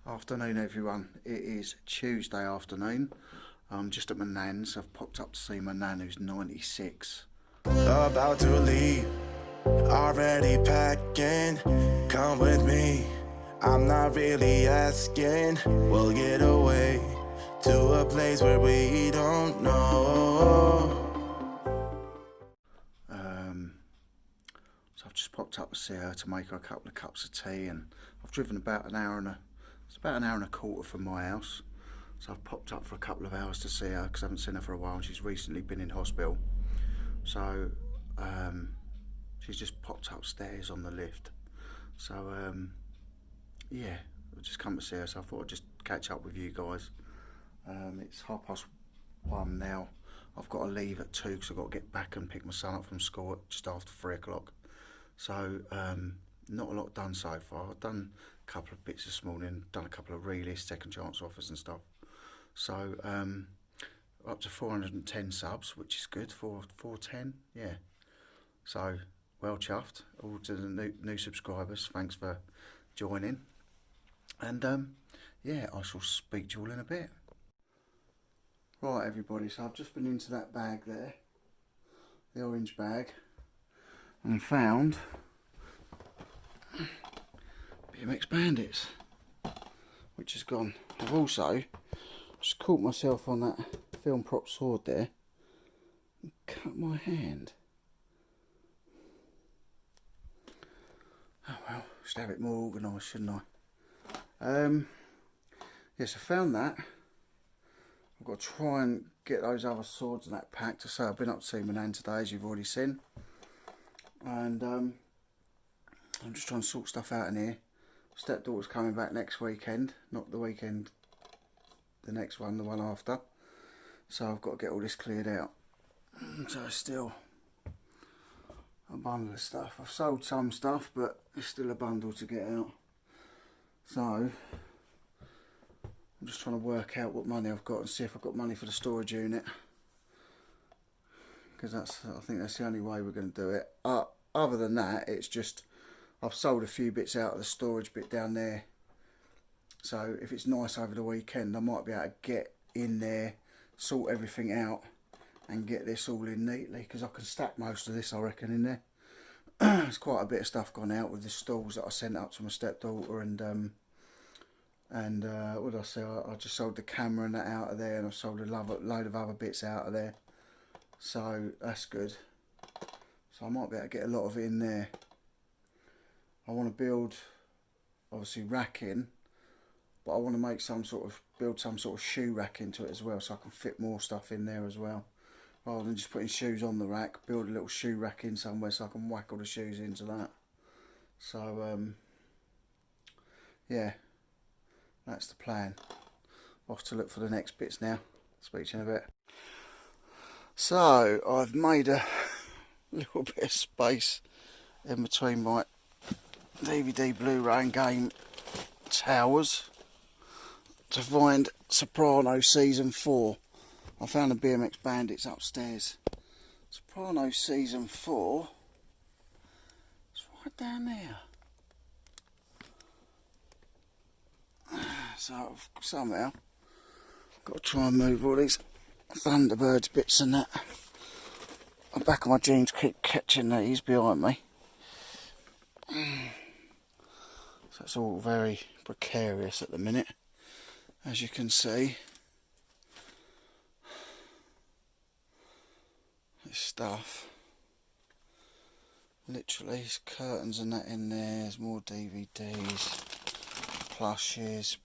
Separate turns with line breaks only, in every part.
Afternoon everyone, it is Tuesday afternoon. I'm just at my nan's. I've popped up to see my nan who's 96.
About to leave, already packing, come with me, I'm not really asking, we'll get away to a place where we don't know.
So I've just popped up to see her to make her a couple of cups of tea, and I've driven about an hour and a quarter from my house. So I've popped up for a couple of hours to see her because I haven't seen her for a while and she's recently been in hospital. So she's just popped upstairs on the lift. So yeah, I've just come to see her, so I thought I'd just catch up with you guys. It's 1:30 now. I've got to leave at 2 because I've got to get back and pick my son up from school at just after 3 o'clock. So not a lot done so far. I've done a couple of bits this morning, done a couple of relists, second chance offers and stuff. So up to 410 subs, which is good. 410, yeah. So well chuffed. All to the new subscribers, thanks for joining. And yeah, I shall speak to you all in a bit. Right everybody, so I've just been into that bag there, the orange bag, and found BMX Bandits, which has gone. I've also just caught myself on that film prop sword there and cut my hand. Oh well, should have it more organised, shouldn't I? Yes, I found that. I've got to try and get those other swords and that packed. So I've been up to see my nan today, as you've already seen, and I'm just trying to sort stuff out in here. Stepdaughter's coming back next weekend, not the weekend, the next one, the one after. So I've got to get all this cleared out. So it's still a bundle of stuff. I've sold some stuff, but it's still a bundle to get out. So I'm just trying to work out what money I've got and see if I've got money for the storage unit, because I think that's the only way we're going to do it. Other than that, it's just I've sold a few bits out of the storage bit down there. So if it's nice over the weekend, I might be able to get in there, sort everything out, and get this all in neatly, because I can stack most of this, I reckon, in there. There's quite a bit of stuff gone out with the stools that I sent up to my stepdaughter, and what did I say? I just sold the camera and that out of there, and I've sold a load of other bits out of there. So that's good. So I might be able to get a lot of it in there. I want to build, obviously, racking, but I want to make build some sort of shoe rack into it as well, so I can fit more stuff in there as well. Rather than just putting shoes on the rack, build a little shoe rack in somewhere so I can whack all the shoes into that. So yeah, that's the plan. Off to look for the next bits now. Speak to you in a bit. So I've made a little bit of space in between my DVD, Blu-ray and game towers to find Soprano Season 4. I found the BMX Bandits upstairs. Soprano Season 4. It's right down there. So somehow I've got to try and move all these Thunderbirds bits and that. The back of my jeans keep catching these behind me. So it's all very precarious at the minute, as you can see. This stuff, literally, there's curtains and that in there. There's more DVDs, plushes,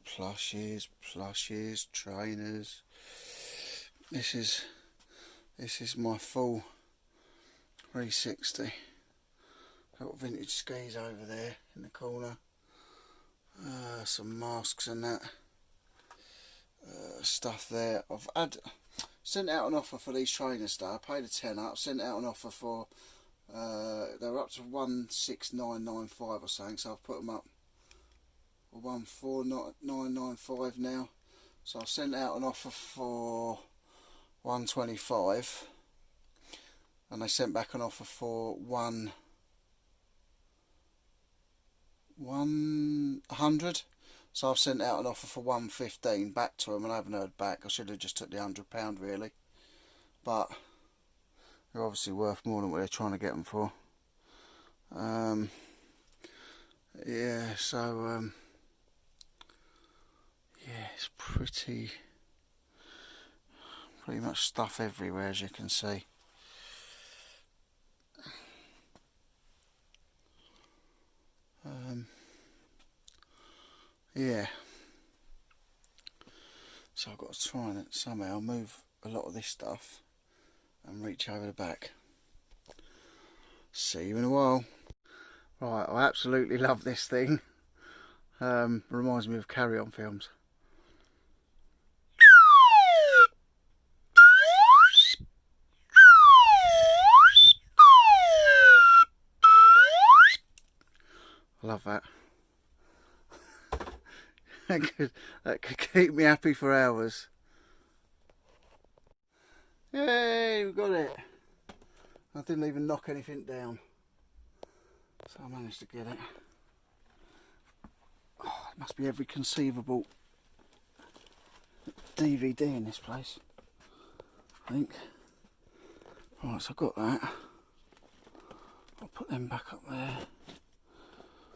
trainers. This is my full 360. Got vintage skis over there in the corner. Some masks and that stuff there. I've sent out an offer for these trainers. I paid a tenner. I've sent out an offer for they're up to 16995 or something, so I've put them up for 14995 now. So I've sent out an offer for 125, and they sent back an offer for 100. So I've sent out an offer for 115 back to them and I haven't heard back. I should have just took the £100 really, but they're obviously worth more than what they're trying to get them for. Yeah, so yeah, it's pretty much stuff everywhere, as you can see. Yeah, so I've got to try and somehow move a lot of this stuff and reach over the back. See you in a while. Right, I absolutely love this thing. Reminds me of Carry On films. I love that. that could keep me happy for hours. Yay, we got it. I didn't even knock anything down. So I managed to get it. Oh, it must be every conceivable DVD in this place, I think. Right, so I've got that. I'll put them back up there.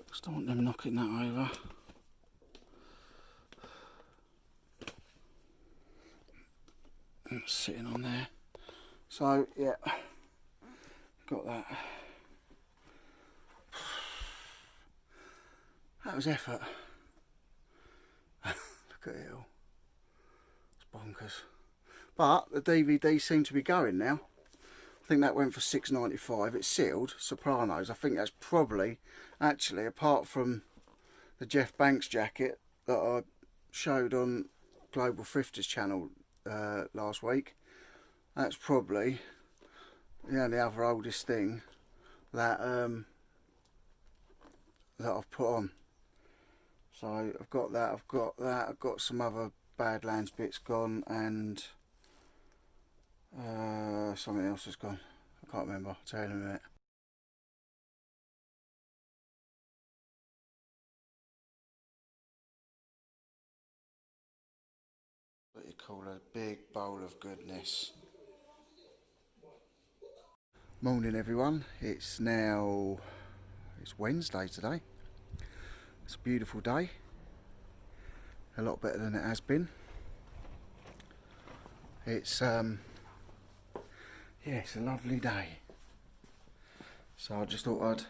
Just don't want them knocking that over. It's sitting on there. So yeah, got that. That was effort. Look at it all. It's bonkers. But the DVD seemed to be going now. I think that went for £6.95. It's sealed, Sopranos. I think that's probably, actually, apart from the Jeff Banks jacket that I showed on Global Thrifters channel last week, that's probably the only other oldest thing that that I've put on. So I've got that, I've got some other Badlands bits gone, and something else has gone. I can't remember, I'll tell you in a minute. What you call a big bowl of goodness. Morning everyone, it's Wednesday today. It's a beautiful day, a lot better than it has been. It's yeah, it's a lovely day. So I just thought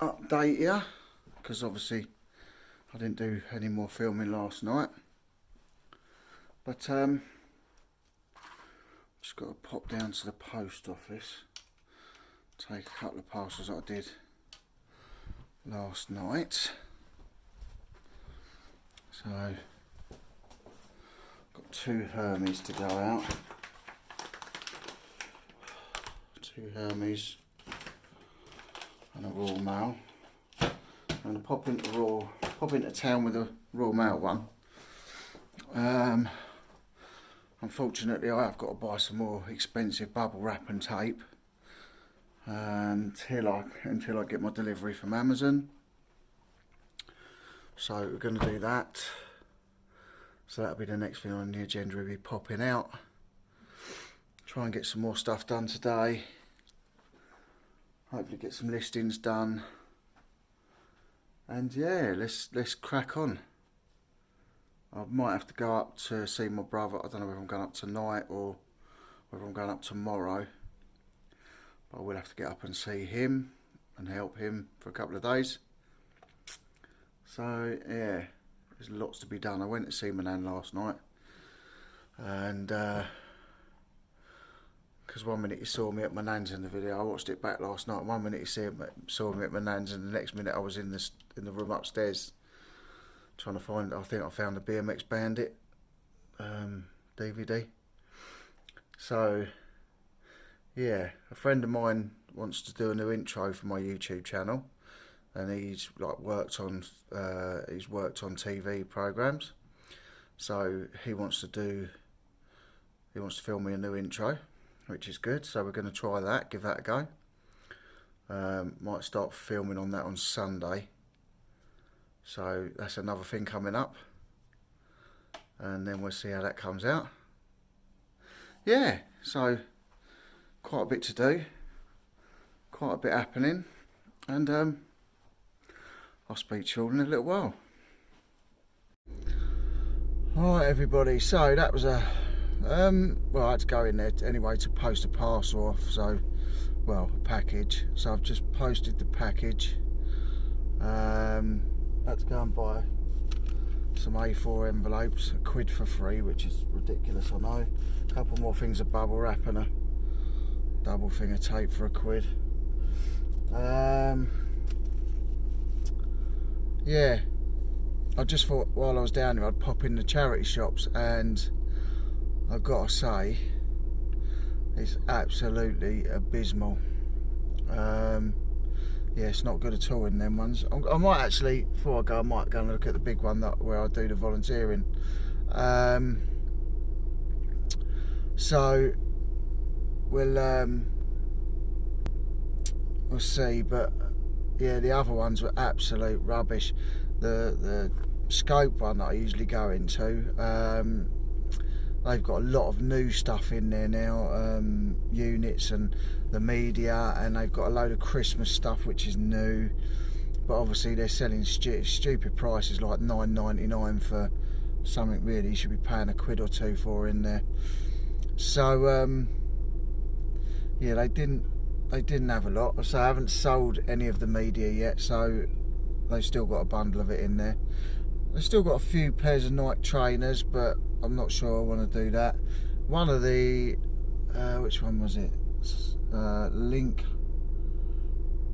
I'd update you, because obviously I didn't do any more filming last night. But just got to pop down to the post office, take a couple of parcels that I did last night. So got 2 Hermes to go out. 2 Hermes and a Royal Mail. I'm going to pop into town with a Royal Mail one. Unfortunately, I have got to buy some more expensive bubble wrap and tape until I get my delivery from Amazon. So we're going to do that. So that'll be the next thing on the agenda. We'll be popping out, try and get some more stuff done today. Hopefully get some listings done. And yeah, let's crack on. I might have to go up to see my brother. I don't know whether I'm going up tonight or whether I'm going up tomorrow. But I will have to get up and see him and help him for a couple of days. So yeah, there's lots to be done. I went to see my nan last night, and because one minute he saw me at my nan's in the video, I watched it back last night. One minute he saw me at my nan's, and the next minute I was in the room upstairs trying to find. I think I found the BMX Bandit DVD. So yeah, a friend of mine wants to do a new intro for my YouTube channel, and he's like worked on TV programs. So he wants to film me a new intro, which is good. So we're going to try that, give that a go. Might start filming on that on Sunday. So that's another thing coming up, and then we'll see how that comes out. Yeah, so quite a bit to do, quite a bit happening, and I'll speak to you all in a little while. Alright everybody, so that was a well, I had to go in there anyway to post a parcel off, so, well, a package. So I've just posted the package. Had to go and buy some A4 envelopes, £1 for free, which is ridiculous, I know. A couple more things of bubble wrap and a double thing of tape for £1. Yeah, I just thought while I was down here I'd pop in the charity shops, and I've got to say it's absolutely abysmal. Yeah, it's not good at all in them ones. I might actually, before I go, I might go and look at the big one where I do the volunteering. So we'll see, but yeah, the other ones were absolute rubbish. The Scope one that I usually go into, they've got a lot of new stuff in there now, units and the media, and they've got a load of Christmas stuff which is new, but obviously they're selling stupid prices, like $9.99 for something really you should be paying £1 or £2 for in there. So yeah, they didn't have a lot, so I haven't sold any of the media yet, so they've still got a bundle of it in there. They've still got a few pairs of Nike trainers, but I'm not sure I want to do that. One of the which one was it? Link.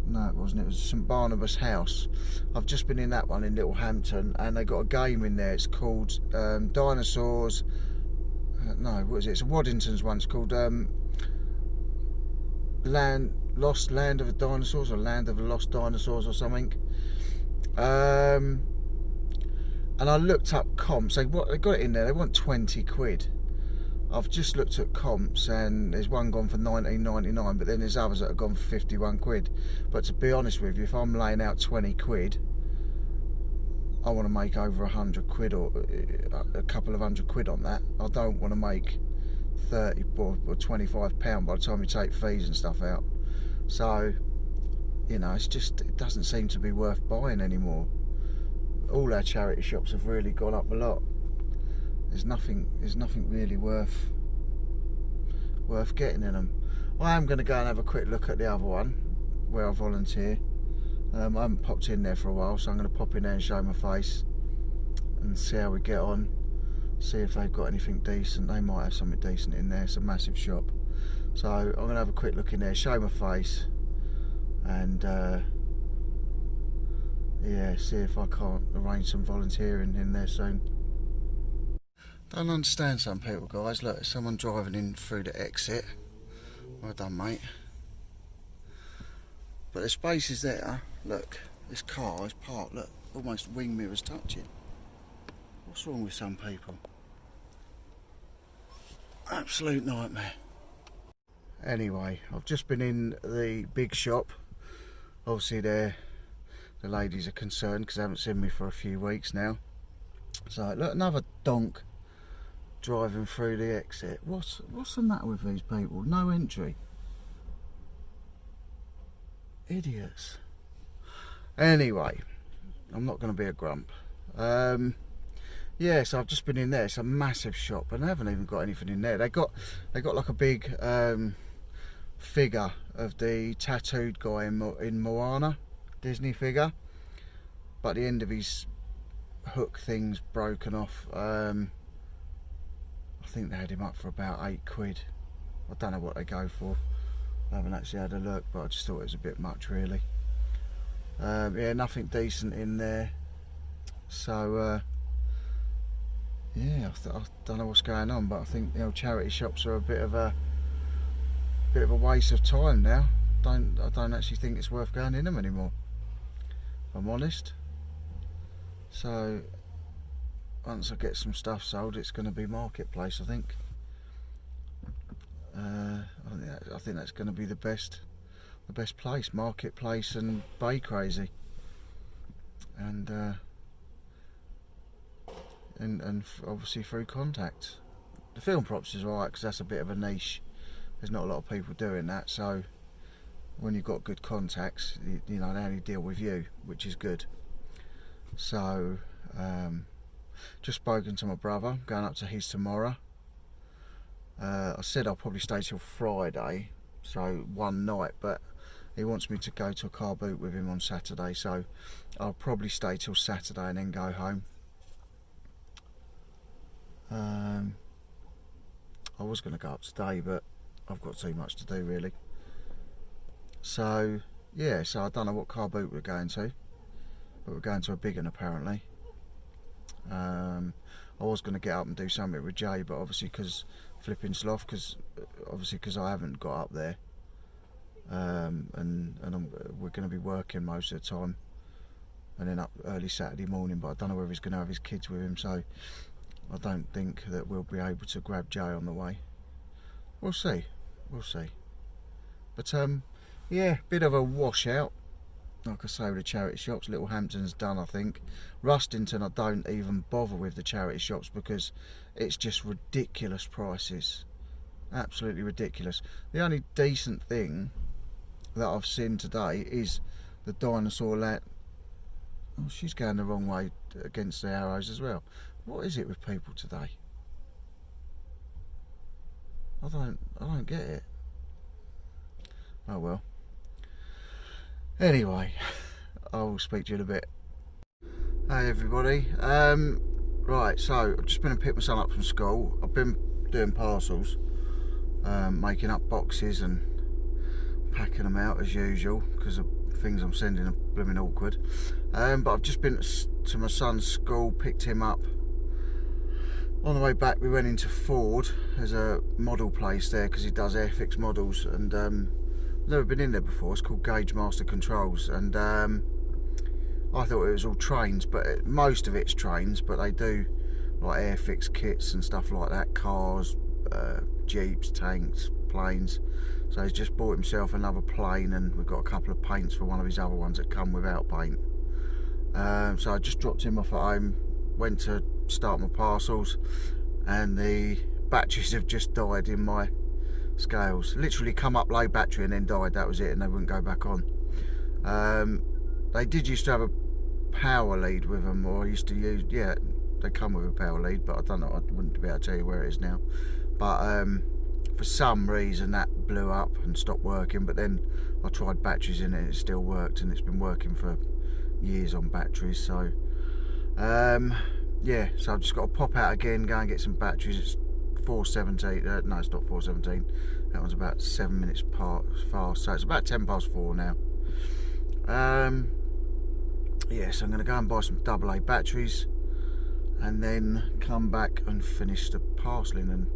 No, it wasn't. It was St Barnabas House. I've just been in that one in Littlehampton, and they got a game in there. It's called Dinosaurs. No, what is it? It's a Waddington's one. It's called Lost Land of the Dinosaurs, or Land of the Lost Dinosaurs, or something. And I looked up comps. They got it in there. They want £20. I've just looked at comps, and there's one gone for £19.99, but then there's others that have gone for £51. But to be honest with you, if I'm laying out £20, I want to make over £100 or a couple of £100 on that. I don't want to make £30 or £25 by the time you take fees and stuff out. So, you know, it doesn't seem to be worth buying anymore. All our charity shops have really gone up a lot. There's nothing really worth getting in them. I am going to go and have a quick look at the other one where I volunteer. I haven't popped in there for a while, so I'm going to pop in there and show my face and see how we get on. See if they've got anything decent. They might have something decent in there. It's a massive shop, so I'm going to have a quick look in there, show my face, and yeah, see if I can't arrange some volunteering in there soon. Don't understand some people, guys. Look, there's someone driving in through the exit. Well done, mate. But the space is there. Look, this car is parked. Look, almost wing mirrors touching. What's wrong with some people? Absolute nightmare. Anyway, I've just been in the big shop. Obviously, the ladies are concerned because they haven't seen me for a few weeks now. So, look, another donk driving through the exit. What's the matter with these people? No entry. Idiots. Anyway, I'm not going to be a grump. Yeah, so I've just been in there. It's a massive shop, and they haven't even got anything in there. They got like a big figure of the tattooed guy in Moana, Disney figure, but the end of his hook thing's broken off. I think they had him up for about £8. I don't know what they go for. I haven't actually had a look, but I just thought it was a bit much, really. Yeah, nothing decent in there. So yeah, I don't know what's going on, but I think the old charity shops are a bit of a waste of time now. I don't actually think it's worth going in them anymore, if I'm honest. So once I get some stuff sold, it's going to be Marketplace, I think. I think that's going to be the best place, Marketplace and Bay Crazy. And and obviously through contacts. The film props is alright because that's a bit of a niche. There's not a lot of people doing that, so when you've got good contacts, you know, they only deal with you, which is good. So just spoken to my brother, going up to his tomorrow. I said I'll probably stay till Friday, so one night, but he wants me to go to a car boot with him on Saturday, so I'll probably stay till Saturday and then go home. I was going to go up today, but I've got too much to do really. So yeah, so I don't know what car boot we're going to, but we're going to a big one apparently. I was going to get up and do something with Jay, but obviously because flipping sloth, because I haven't got up there, and we're going to be working most of the time, and then up early Saturday morning. But I don't know whether he's going to have his kids with him, so I don't think that we'll be able to grab Jay on the way. We'll see. But yeah, bit of a washout. Like I say, with the charity shops. Little Hampton's done, I think. Rustington, I don't even bother with the charity shops because it's just ridiculous prices. Absolutely ridiculous. The only decent thing that I've seen today is the dinosaur lat. Oh, she's going the wrong way against the arrows as well. What is it with people today? I don't get it. Oh well. Anyway, I will speak to you in a bit. Hey everybody. Right, so I've just been and picked my son up from school. I've been doing parcels, making up boxes and packing them out as usual because the things I'm sending are blooming awkward. But I've just been to my son's school, picked him up. On the way back we went into Ford. There's a model place there because he does Airfix models, and never been in there before. It's called Gauge Master Controls, and I thought it was all trains, but most of it's trains, but they do like Airfix kits and stuff like that, cars, jeeps, tanks, planes. So he's just bought himself another plane, and we've got a couple of paints for one of his other ones that come without paint. So I just dropped him off at home, went to start my parcels, and the batteries have just died in my scales. Literally come up low battery and then died, that was it, and they wouldn't go back on. They did used to have a power lead with them, or I used to use, yeah, they come with a power lead, but I don't know, I wouldn't be able to tell you where it is now. But for some reason that blew up and stopped working, but then I tried batteries in it and it still worked, and it's been working for years on batteries. So yeah, so I've just got to pop out again, go and get some batteries. It's 4:17, no it's not 4:17, that one's about 7 minutes fast, so it's about 4:10 now. Yeah, so I'm going to go and buy some AA batteries and then come back and finish the parceling and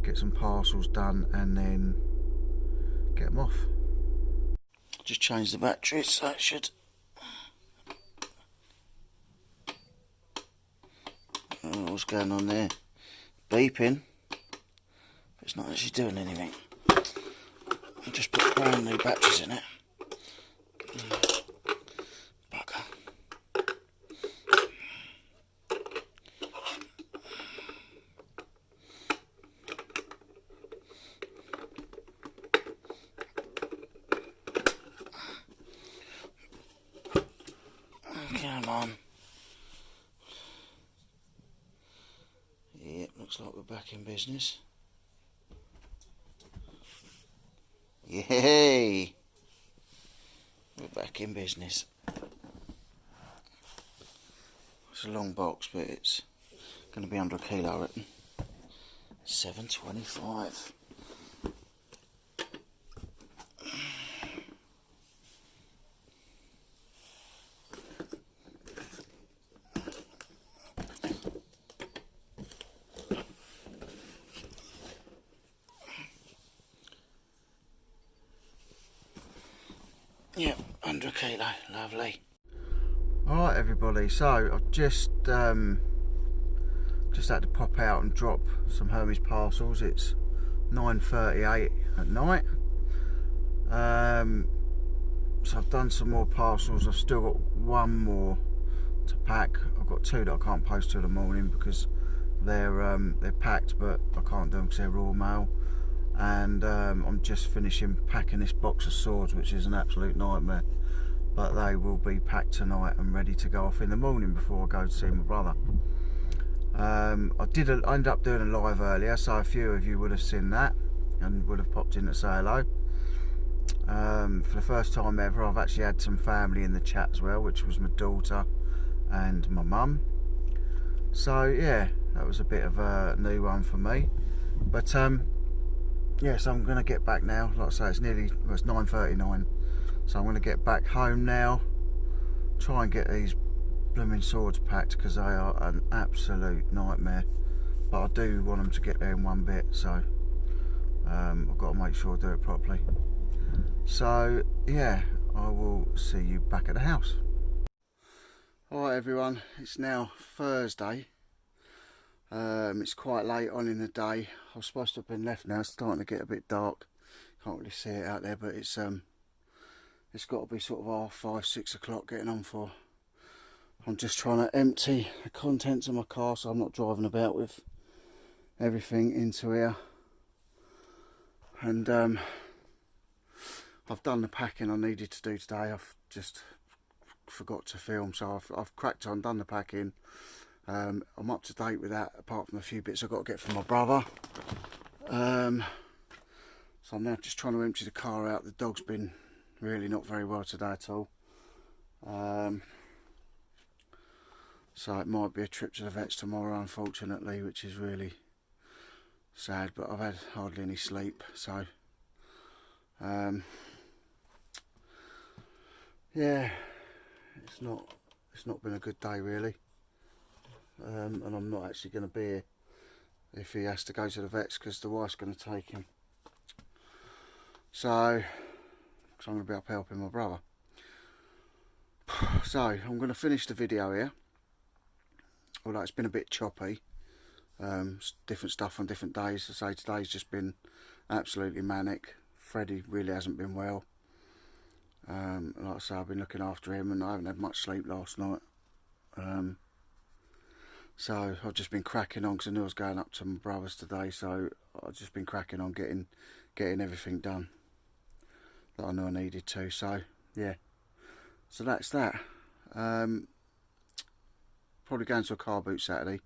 get some parcels done and then get them off. Just changed the batteries, so it should. Oh, what's going on there? Beeping. It's not actually doing anything. I just put brand new batteries in it. Bugger. Come on. Yep, looks like we're back in business. Yay! We're back in business. It's a long box, but it's going to be under a kilo, I reckon. 725. Yep, under a kilo, lovely. Alright everybody, so I've just had to pop out and drop some Hermes parcels. It's 9:38 at night. So I've done some more parcels. I've still got one more to pack. I've got 2 that I can't post till the morning because they're packed, but I can't do them because they're raw mail. And I'm just finishing packing this box of swords, which is an absolute nightmare, but they will be packed tonight and ready to go off in the morning before I go to see my brother. I ended up doing a live earlier, so a few of you would have seen that and would have popped in to say hello. For the first time ever, I've actually had some family in the chat as well, which was my daughter and my mum. So yeah, that was a bit of a new one for me. But yeah, so I'm going to get back now. Like I say, it's 9:39, so I'm going to get back home now, try and get these blooming swords packed because they are an absolute nightmare, but I do want them to get there in one bit, so I've got to make sure I do it properly. So yeah, I will see you back at the house. Alright everyone, it's now Thursday. It's quite late on in the day. I was supposed to have been left now. It's starting to get a bit dark. Can't really see it out there, but it's got to be sort of 5, 6 o'clock getting on for. I'm just trying to empty the contents of my car so I'm not driving about with everything into here. And I've done the packing I needed to do today. I've just forgot to film, so I've cracked on, done the packing. I'm up to date with that, apart from a few bits I've got to get from my brother. So I'm now just trying to empty the car out. The dog's been really not very well today at all. So it might be a trip to the vets tomorrow, unfortunately, which is really sad, but I've had hardly any sleep, so yeah, it's not been a good day really. And I'm not actually going to be here if he has to go to the vets because the wife's going to take him. So, because I'm going to be up helping my brother. So, I'm going to finish the video here. Although it's been a bit choppy. Different stuff on different days. I say today's just been absolutely manic. Freddie really hasn't been well. Like I say, I've been looking after him and I haven't had much sleep last night. So I've just been cracking on because I knew I was going up to my brother's today, so I've just been cracking on getting everything done that I knew I needed to. So yeah, so that's that. Probably going to a car boot Saturday,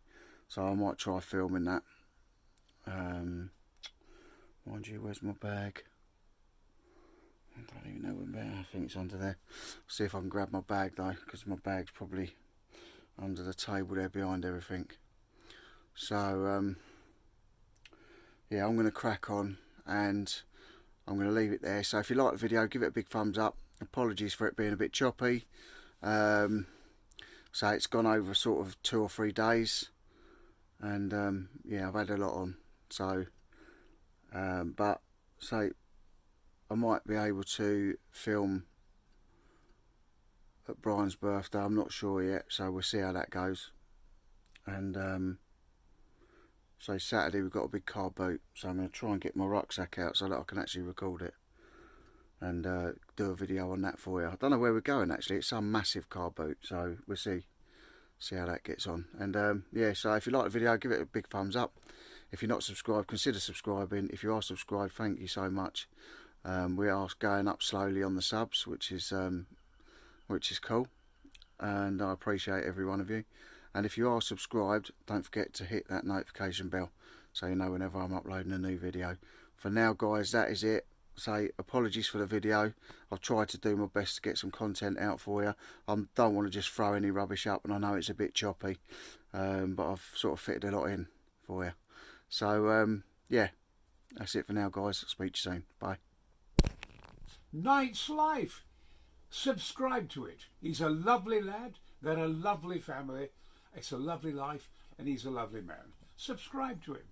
so I might try filming that. Mind you, where's my bag? I don't even know where my bag. I think it's under there. See if I can grab my bag though, because my bag's probably under the table there behind everything. So yeah, I'm going to crack on and I'm going to leave it there. So if you like the video, give it a big thumbs up. Apologies for it being a bit choppy. So it's gone over sort of 2 or 3 days, and yeah, I've had a lot on. So but so I might be able to film at Brian's birthday. I'm not sure yet, so we'll see how that goes. And so Saturday we've got a big car boot, so I'm going to try and get my rucksack out so that I can actually record it and do a video on that for you. I don't know where we're going actually. It's some massive car boot, so we'll see how that gets on. And yeah, so if you like the video, give it a big thumbs up. If you're not subscribed, consider subscribing. If you are subscribed, thank you so much. We are going up slowly on the subs, which is cool, and I appreciate every one of you. And if you are subscribed, don't forget to hit that notification bell so you know whenever I'm uploading a new video. For now guys, that is it. So apologies for the video. I've tried to do my best to get some content out for you. I don't want to just throw any rubbish up, and I know it's a bit choppy, but I've sort of fitted a lot in for you. So yeah, that's it for now guys. I'll speak to you soon. Bye.
Knight's Life. Subscribe to it. He's a lovely lad. They're a lovely family. It's a lovely life, and he's a lovely man. Subscribe to him.